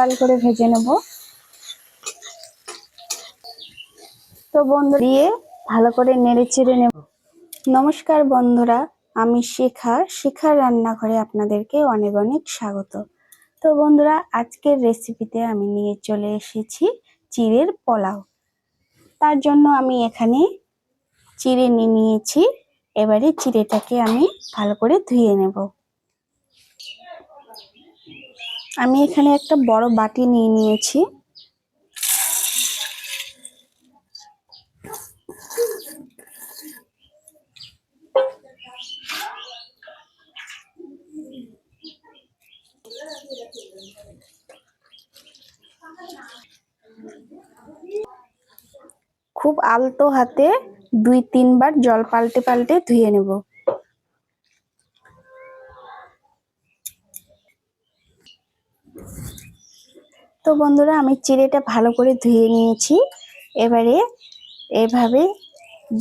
লাল করে ভেজে নেব। তো বন্ধু দিয়ে ভালো করে নেড়ে চেড়ে নেব। নমস্কার বন্ধুরা, আমি শিখার রান্নাঘরে আপনাদেরকে অনেক অনেক স্বাগত। তো বন্ধুরা, আজকের রেসিপিতে আমি নিয়ে চলে এসেছি চিড়ের পোলাও। তার জন্য আমি এখানে চিড়ে নিয়েছি। এবারে চিড়েটাকে আমি ভালো করে ধুয়ে নেব। আমি এখানে একটা বড় বাটি নিয়েছি। খুব আলতো হাতে 2-3 বার জল পাল্টে পাল্টে ধুয়ে নেব। তো বন্ধুরা, আমি চিড়েটা ভালো করে ধুয়ে নিয়েছি। এবারে এভাবে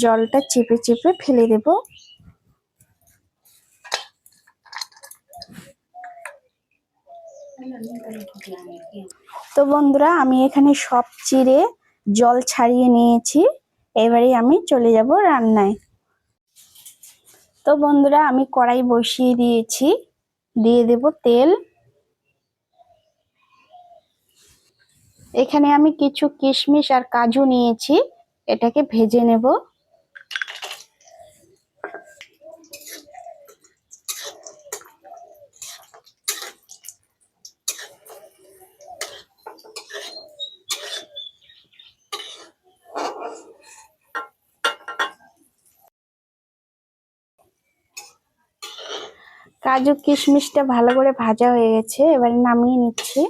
জলটা চেপে চেপে ফেলে দেব। তো বন্ধুরা, আমি এখানে সব চিড়ে জল ছাড়িয়ে নিয়েছি। এবারে আমি চলে যাব রান্নায়। তো বন্ধুরা, আমি কড়াই বসিয়ে দিয়েছি। দিয়ে দেব তেল। এখানে আমি কিছু কিশমিশ আর কাজু নিয়েছি, এটাকে ভেজে নেব। কাজু কিশমিশটা ভালো করে ভাজা হয়ে গেছে, এবারে নামিয়ে নিচ্ছি।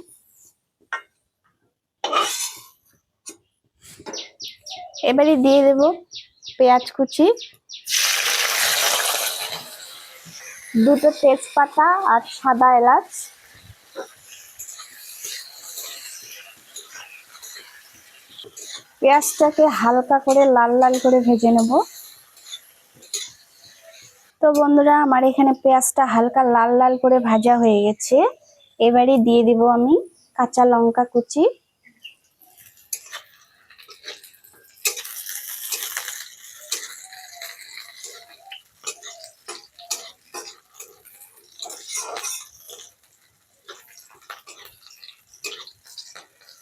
এবারে দিয়ে দেব পেঁয়াজ কুচি, 2টো তেজপাতা আর সাদা এলাচ। পেঁয়াজটাকে হালকা করে লাল লাল করে ভেজে নেব। তো বন্ধুরা, আমার এখানে পেঁয়াজটা হালকা লাল লাল করে ভাজা হয়ে গেছে। এবারে দিয়ে দেব আমি কাঁচা লঙ্কা কুচি।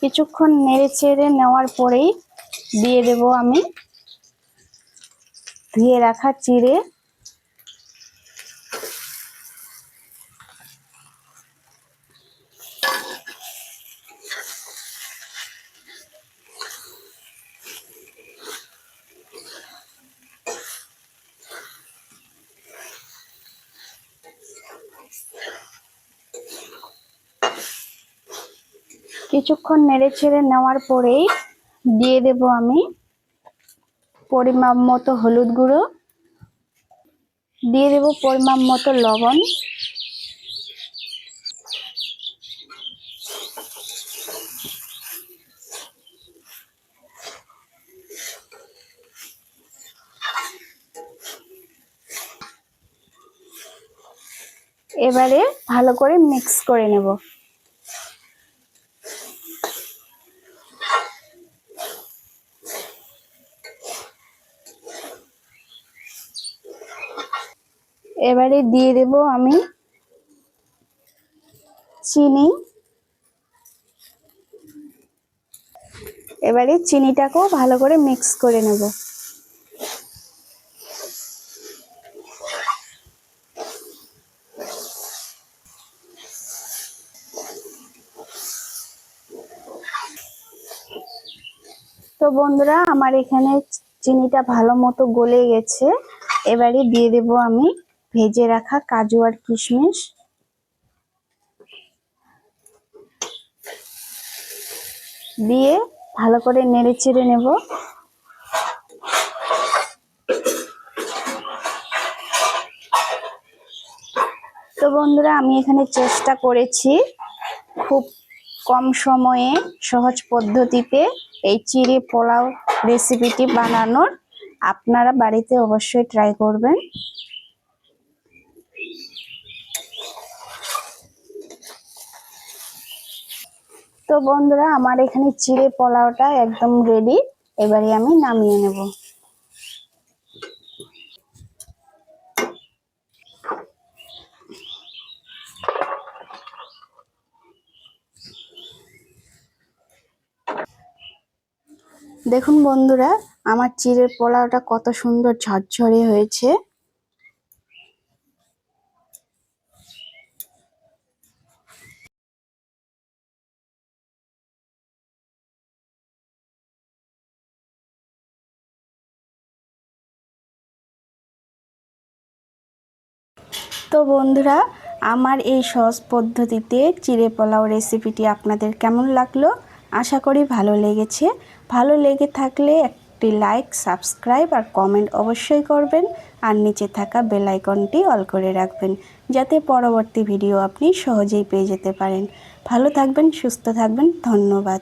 কিছুক্ষণ নেড়ে চেড়ে নেওয়ার পরেই দিয়ে দেব আমি ধুয়ে রাখা চিড়ে। কিছুক্ষণ নেড়ে চেড়ে নেওয়ার পরেই দিয়ে দেব আমি পরিমাপ মতো হলুদ গুঁড়ো, দিয়ে দেব পরিমাপ মতো লবণ, এবারে ভালো করে মিক্স করে নেব। এবারে দিয়ে দেব আমি চিনি। এবারে চিনিটাকেও ভালো করে মিক্স করে নেব। তো বন্ধুরা, আমার এখানে চিনিটা ভালো মতো গলে গেছে। এবারে দিয়ে দেব আমি ভেজে রাখা কাজু আর কিশমিশ। দিয়ে ভালো করে নেড়ে চেড়ে নেব। তো বন্ধুরা, আমি এখানে চেষ্টা করেছি খুব কম সময়ে সহজ পদ্ধতিতে এই চিড়ে পোলাও রেসিপিটি বানানোর। আপনারা বাড়িতে অবশ্যই ট্রাই করবেন। তো বন্ধুরা আমার এখানে চিড়ে পোলাওটা একদম রেডি। এবারে আমি নামিয়ে নেব। দেখুন বন্ধুরা আমার চিড়ের পোলাওটা কত সুন্দর ঝরঝরে হয়েছে। তো বন্ধুরা আমার এই সহজ পদ্ধতিতে চিড়ে পোলাও রেসিপিটি আপনাদের কেমন লাগলো? আশা করি ভালো লেগেছে। ভালো লেগে থাকলে একটি লাইক, সাবস্ক্রাইব আর কমেন্ট অবশ্যই করবেন। আর নিচে থাকা বেল আইকনটি অল করে রাখবেন, যাতে পরবর্তী ভিডিও আপনি সহজেই পেয়ে যেতে পারেন। ভালো থাকবেন, সুস্থ থাকবেন। ধন্যবাদ।